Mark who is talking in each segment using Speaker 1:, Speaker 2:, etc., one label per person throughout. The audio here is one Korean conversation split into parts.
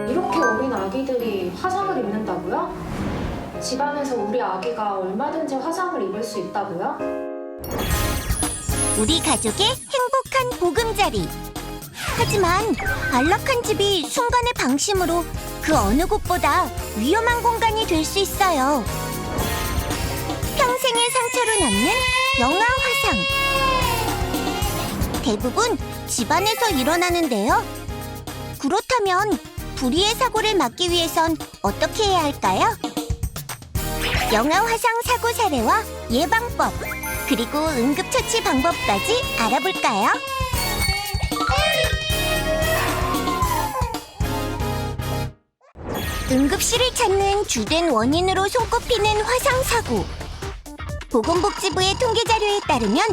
Speaker 1: 이렇게 어린 아기들이 화상을 입는다고요? 집안에서 우리 아기가 얼마든지 화상을 입을 수 있다고요?
Speaker 2: 우리 가족의 행복한 보금자리. 하지만 안락한 집이 순간의 방심으로 그 어느 곳보다 위험한 공간이 될 수 있어요. 평생의 상처로 남는 영아 화상. 대부분 집안에서 일어나는데요. 그렇다면 불의의 사고를 막기 위해선 어떻게 해야 할까요? 영아 화상 사고 사례와 예방법, 그리고 응급처치 방법까지 알아볼까요? 응급실을 찾는 주된 원인으로 손꼽히는 화상사고. 보건복지부의 통계 자료에 따르면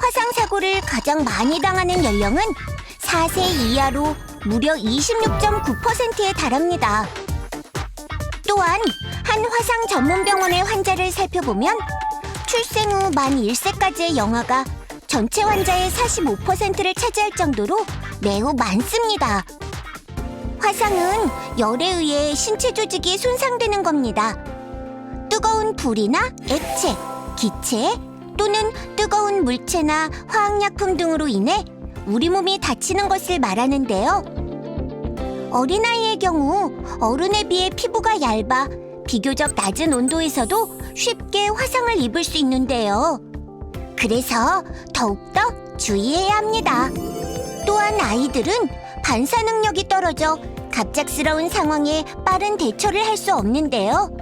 Speaker 2: 화상사고를 가장 많이 당하는 연령은 4세 이하로 무려 26.9%에 달합니다. 또한 한 화상 전문 병원의 환자를 살펴보면 출생 후 만 1세까지의 영아가 전체 환자의 45%를 차지할 정도로 매우 많습니다. 화상은 열에 의해 신체 조직이 손상되는 겁니다. 뜨거운 불이나 액체, 기체 또는 뜨거운 물체나 화학약품 등으로 인해 우리 몸이 다치는 것을 말하는데요. 어린아이의 경우 어른에 비해 피부가 얇아 비교적 낮은 온도에서도 쉽게 화상을 입을 수 있는데요. 그래서 더욱더 주의해야 합니다. 또한 아이들은 반사 능력이 떨어져 갑작스러운 상황에 빠른 대처를 할 수 없는데요.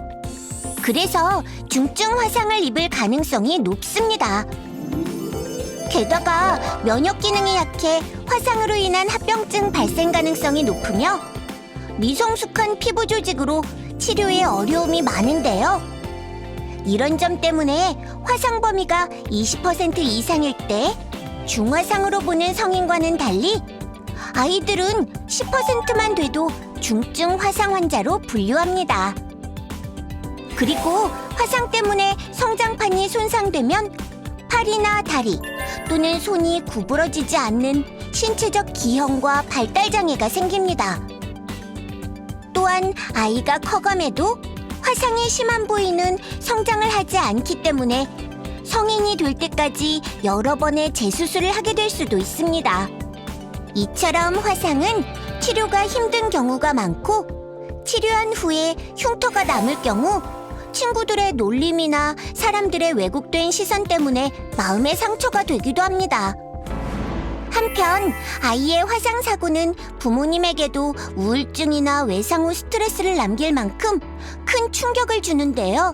Speaker 2: 그래서 중증 화상을 입을 가능성이 높습니다. 게다가 면역 기능이 약해 화상으로 인한 합병증 발생 가능성이 높으며 미성숙한 피부 조직으로 치료에 어려움이 많은데요. 이런 점 때문에 화상 범위가 20% 이상일 때 중화상으로 보는 성인과는 달리 아이들은 10%만 돼도 중증 화상 환자로 분류합니다. 그리고 화상 때문에 성장판이 손상되면 팔이나 다리 또는 손이 구부러지지 않는 신체적 기형과 발달 장애가 생깁니다. 또한 아이가 커감에도 화상이 심한 부위는 성장을 하지 않기 때문에 성인이 될 때까지 여러 번의 재수술을 하게 될 수도 있습니다. 이처럼 화상은 치료가 힘든 경우가 많고 치료한 후에 흉터가 남을 경우 친구들의 놀림이나 사람들의 왜곡된 시선 때문에 마음의 상처가 되기도 합니다. 한편 아이의 화상 사고는 부모님에게도 우울증이나 외상 후 스트레스를 남길 만큼 큰 충격을 주는데요.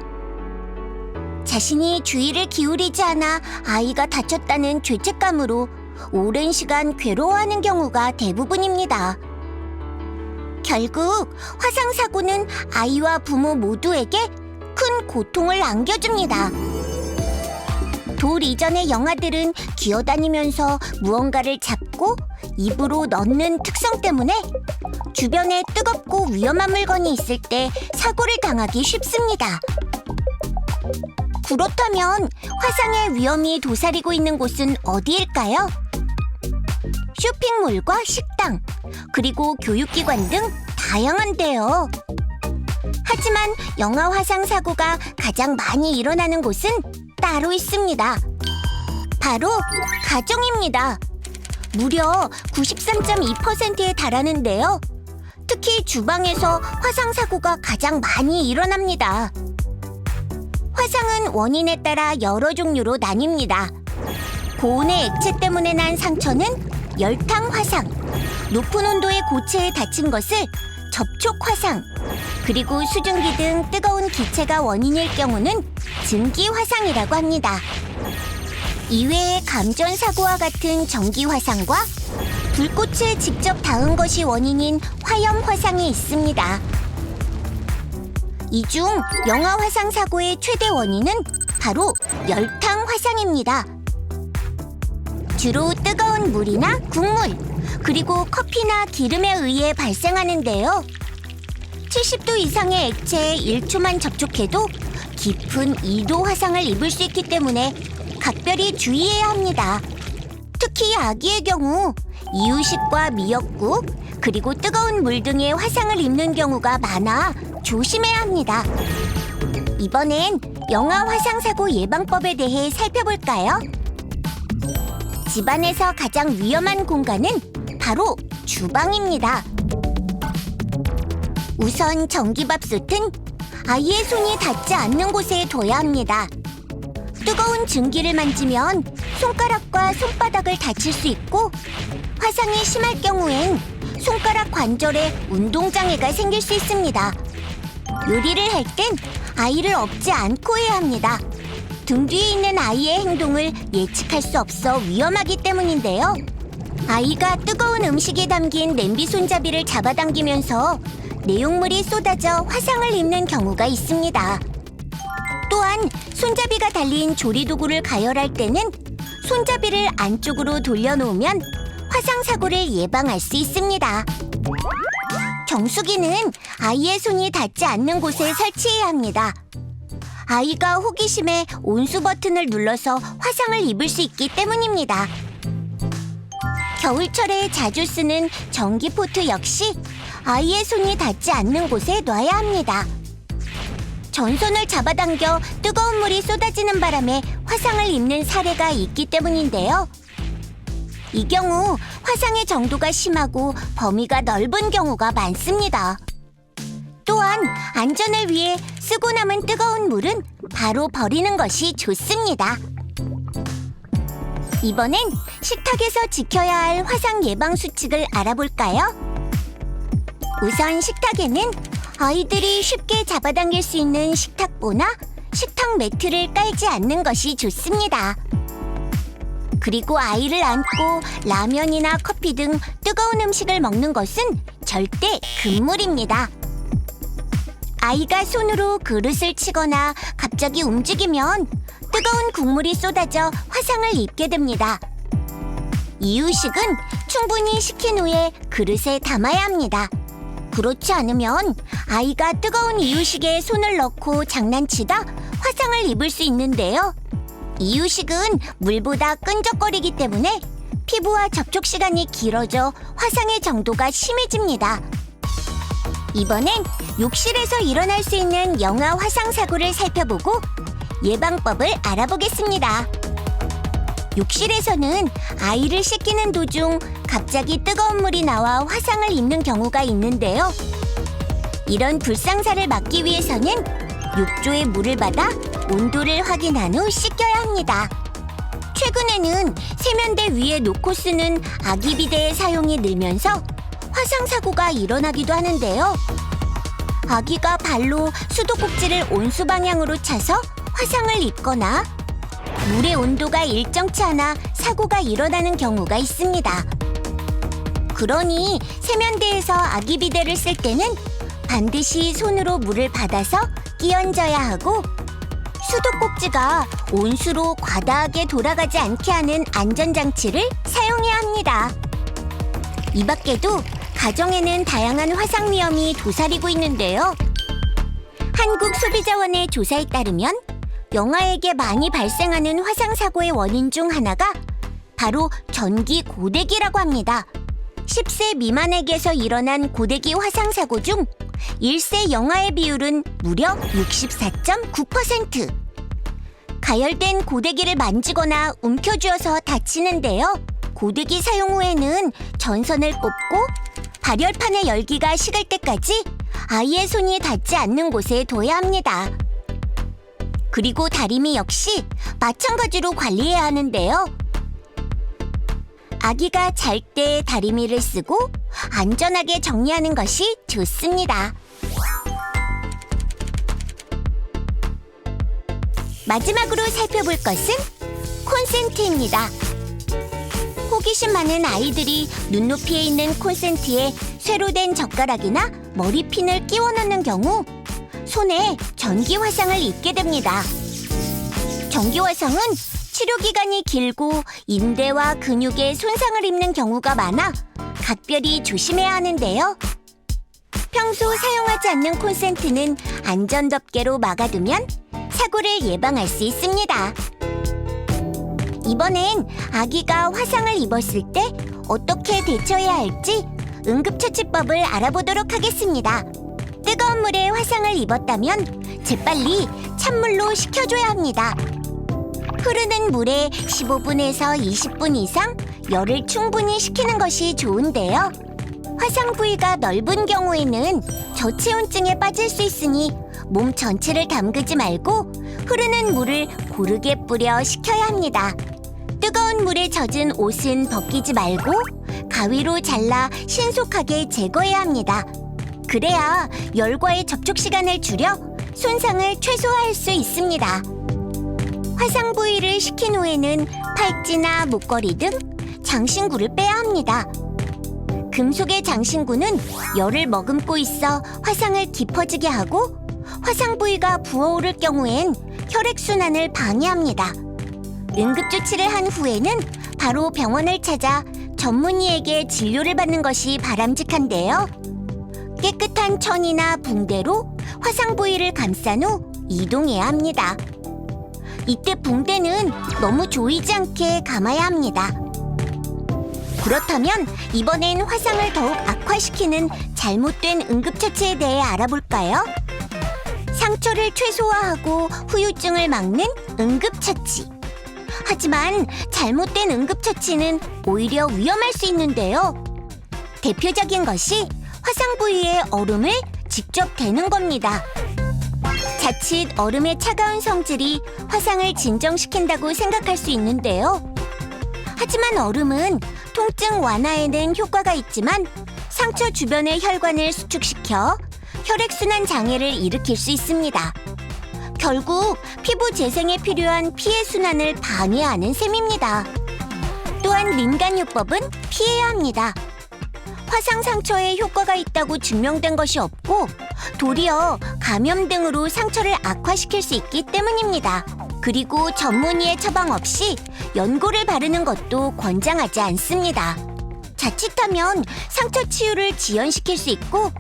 Speaker 2: 자신이 주의를 기울이지 않아 아이가 다쳤다는 죄책감으로 오랜 시간 괴로워하는 경우가 대부분입니다. 결국 화상 사고는 아이와 부모 모두에게 큰 고통을 안겨줍니다. 돌 이전의 영아들은 기어다니면서 무언가를 잡고 입으로 넣는 특성 때문에 주변에 뜨겁고 위험한 물건이 있을 때 사고를 당하기 쉽습니다. 그렇다면 화상의 위험이 도사리고 있는 곳은 어디일까요? 쇼핑몰과 식당, 그리고 교육기관 등 다양한데요. 하지만 영아 화상 사고가 가장 많이 일어나는 곳은 따로 있습니다. 바로 가정입니다. 무려 93.2%에 달하는데요. 특히 주방에서 화상 사고가 가장 많이 일어납니다. 화상은 원인에 따라 여러 종류로 나뉩니다. 고온의 액체 때문에 난 상처는 열탕 화상, 높은 온도의 고체에 다친 것을 접촉 화상, 그리고 수증기 등 뜨거운 기체가 원인일 경우는 증기 화상이라고 합니다. 이외에 감전 사고와 같은 전기 화상과 불꽃을 직접 닿은 것이 원인인 화염 화상이 있습니다. 이 중 영아 화상 사고의 최대 원인은 바로 열탕 화상입니다. 주로 뜨거운 물이나 국물, 그리고 커피나 기름에 의해 발생하는데요. 70도 이상의 액체에 1초만 접촉해도 깊은 2도 화상을 입을 수 있기 때문에 각별히 주의해야 합니다. 특히 아기의 경우 이유식과 미역국, 그리고 뜨거운 물 등의 화상을 입는 경우가 많아 조심해야 합니다. 이번엔 영아 화상 사고 예방법에 대해 살펴볼까요? 집안에서 가장 위험한 공간은 바로 주방입니다. 우선 전기밥솥은 아이의 손이 닿지 않는 곳에 둬야 합니다. 뜨거운 증기를 만지면 손가락과 손바닥을 다칠 수 있고, 화상이 심할 경우엔 손가락 관절에 운동장애가 생길 수 있습니다. 요리를 할 땐 아이를 업지 않고 해야 합니다. 등 뒤에 있는 아이의 행동을 예측할 수 없어 위험하기 때문인데요. 아이가 뜨거운 음식이 담긴 냄비 손잡이를 잡아당기면서 내용물이 쏟아져 화상을 입는 경우가 있습니다. 또한 손잡이가 달린 조리도구를 가열할 때는 손잡이를 안쪽으로 돌려놓으면 화상 사고를 예방할 수 있습니다. 정수기는 아이의 손이 닿지 않는 곳에 설치해야 합니다. 아이가 호기심에 온수 버튼을 눌러서 화상을 입을 수 있기 때문입니다. 겨울철에 자주 쓰는 전기포트 역시 아이의 손이 닿지 않는 곳에 놔야 합니다. 전선을 잡아당겨 뜨거운 물이 쏟아지는 바람에 화상을 입는 사례가 있기 때문인데요. 이 경우 화상의 정도가 심하고 범위가 넓은 경우가 많습니다. 또한 안전을 위해 쓰고 남은 뜨거운 물은 바로 버리는 것이 좋습니다. 이번엔 식탁에서 지켜야 할 화상 예방 수칙을 알아볼까요? 우선 식탁에는 아이들이 쉽게 잡아당길 수 있는 식탁보나 식탁 매트를 깔지 않는 것이 좋습니다. 그리고 아이를 안고 라면이나 커피 등 뜨거운 음식을 먹는 것은 절대 금물입니다. 아이가 손으로 그릇을 치거나 갑자기 움직이면 뜨거운 국물이 쏟아져 화상을 입게 됩니다. 이유식은 충분히 식힌 후에 그릇에 담아야 합니다. 그렇지 않으면 아이가 뜨거운 이유식에 손을 넣고 장난치다 화상을 입을 수 있는데요. 이유식은 물보다 끈적거리기 때문에 피부와 접촉 시간이 길어져 화상의 정도가 심해집니다. 이번엔 욕실에서 일어날 수 있는 영아 화상 사고를 살펴보고 예방법을 알아보겠습니다. 욕실에서는 아이를 씻기는 도중 갑자기 뜨거운 물이 나와 화상을 입는 경우가 있는데요. 이런 불상사를 막기 위해서는 욕조에 물을 받아 온도를 확인한 후 씻겨야 합니다. 최근에는 세면대 위에 놓고 쓰는 아기 비데의 사용이 늘면서 화상 사고가 일어나기도 하는데요. 아기가 발로 수도꼭지를 온수 방향으로 차서 화상을 입거나 물의 온도가 일정치 않아 사고가 일어나는 경우가 있습니다. 그러니 세면대에서 아기 비데를 쓸 때는 반드시 손으로 물을 받아서 끼얹어야 하고, 수도꼭지가 온수로 과다하게 돌아가지 않게 하는 안전장치를 사용해야 합니다. 이 밖에도 가정에는 다양한 화상 위험이 도사리고 있는데요. 한국소비자원의 조사에 따르면 영아에게 많이 발생하는 화상 사고의 원인 중 하나가 바로 전기 고데기라고 합니다. 10세 미만에게서 일어난 고데기 화상 사고 중 1세 영아의 비율은 무려 64.9%. 가열된 고데기를 만지거나 움켜쥐어서 다치는데요. 고데기 사용 후에는 전선을 뽑고 발열판의 열기가 식을 때까지 아이의 손이 닿지 않는 곳에 둬야 합니다. 그리고 다리미 역시 마찬가지로 관리해야 하는데요. 아기가 잘 때 다리미를 쓰고 안전하게 정리하는 것이 좋습니다. 마지막으로 살펴볼 것은 콘센트입니다. 호기심 많은 아이들이 눈높이에 있는 콘센트에 쇠로 된 젓가락이나 머리핀을 끼워 넣는 경우 손에 전기 화상을 입게 됩니다. 전기 화상은 치료 기간이 길고 인대와 근육에 손상을 입는 경우가 많아 각별히 조심해야 하는데요. 평소 사용하지 않는 콘센트는 안전덮개로 막아두면 사고를 예방할 수 있습니다. 이번엔 아기가 화상을 입었을 때 어떻게 대처해야 할지 응급처치법을 알아보도록 하겠습니다. 뜨거운 물에 화상을 입었다면 재빨리 찬물로 식혀줘야 합니다. 흐르는 물에 15분에서 20분 이상 열을 충분히 식히는 것이 좋은데요. 화상 부위가 넓은 경우에는 저체온증에 빠질 수 있으니 몸 전체를 담그지 말고 흐르는 물을 고르게 뿌려 식혀야 합니다. 뜨거운 물에 젖은 옷은 벗기지 말고 가위로 잘라 신속하게 제거해야 합니다. 그래야 열과의 접촉 시간을 줄여 손상을 최소화할 수 있습니다. 화상 부위를 식힌 후에는 팔찌나 목걸이 등 장신구를 빼야 합니다. 금속의 장신구는 열을 머금고 있어 화상을 깊어지게 하고 화상 부위가 부어오를 경우엔 혈액순환을 방해합니다. 응급조치를 한 후에는 바로 병원을 찾아 전문의에게 진료를 받는 것이 바람직한데요. 깨끗한 천이나 붕대로 화상 부위를 감싼 후 이동해야 합니다. 이때 붕대는 너무 조이지 않게 감아야 합니다. 그렇다면 이번엔 화상을 더욱 악화시키는 잘못된 응급처치에 대해 알아볼까요? 상처를 최소화하고 후유증을 막는 응급처치. 하지만 잘못된 응급처치는 오히려 위험할 수 있는데요. 대표적인 것이 화상 부위에 얼음을 직접 대는 겁니다. 자칫 얼음의 차가운 성질이 화상을 진정시킨다고 생각할 수 있는데요. 하지만 얼음은 통증 완화에는 효과가 있지만 상처 주변의 혈관을 수축시켜 혈액순환 장애를 일으킬 수 있습니다. 결국 피부 재생에 필요한 피해 순환을 방해하는 셈입니다. 또한 민간요법은 피해야 합니다. 화상 상처에 효과가 있다고 증명된 것이 없고 도리어 감염 등으로 상처를 악화시킬 수 있기 때문입니다. 그리고 전문의의 처방 없이 연고를 바르는 것도 권장하지 않습니다. 자칫하면 상처 치유를 지연시킬 수 있고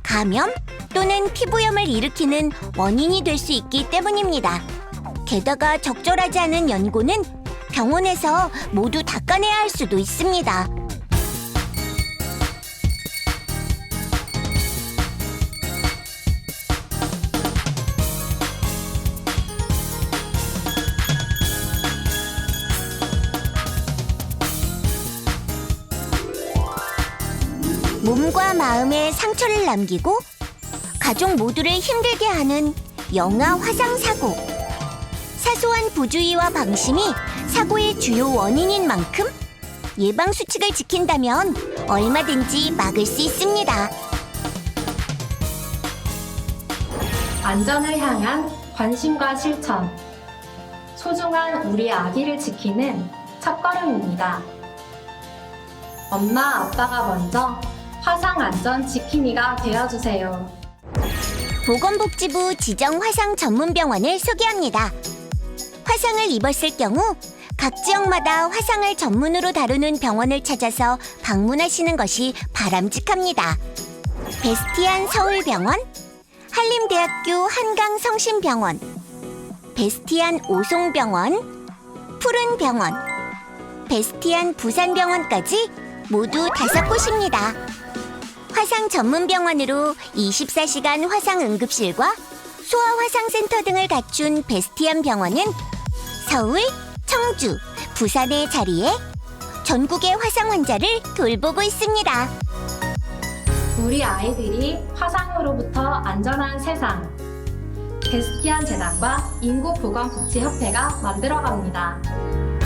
Speaker 2: 감염 또는 피부염을 일으키는 원인이 될 수 있기 때문입니다. 게다가 적절하지 않은 연고는 병원에서 모두 닦아내야 할 수도 있습니다. 몸과 마음에 상처를 남기고 가족 모두를 힘들게 하는 영아 화상 사고. 사소한 부주의와 방심이 사고의 주요 원인인 만큼 예방 수칙을 지킨다면 얼마든지 막을 수 있습니다.
Speaker 1: 안전을 향한 관심과 실천. 소중한 우리 아기를 지키는 첫걸음입니다. 엄마, 아빠가 먼저 화상 안전 지킴이가 되어주세요.
Speaker 2: 보건복지부 지정 화상 전문병원을 소개합니다. 화상을 입었을 경우 각 지역마다 화상을 전문으로 다루는 병원을 찾아서 방문하시는 것이 바람직합니다. 베스티안 서울병원, 한림대학교 한강성심병원, 베스티안 오송병원, 푸른병원, 베스티안 부산병원까지 모두 5곳입니다. 화상 전문병원으로 24시간 화상 응급실과 소아화상센터 등을 갖춘 베스티안 병원은 서울, 청주, 부산에 자리해 전국의 화상 환자를 돌보고 있습니다.
Speaker 1: 우리 아이들이 화상으로부터 안전한 세상. 베스티안 재단과 인구보건복지협회가 만들어갑니다.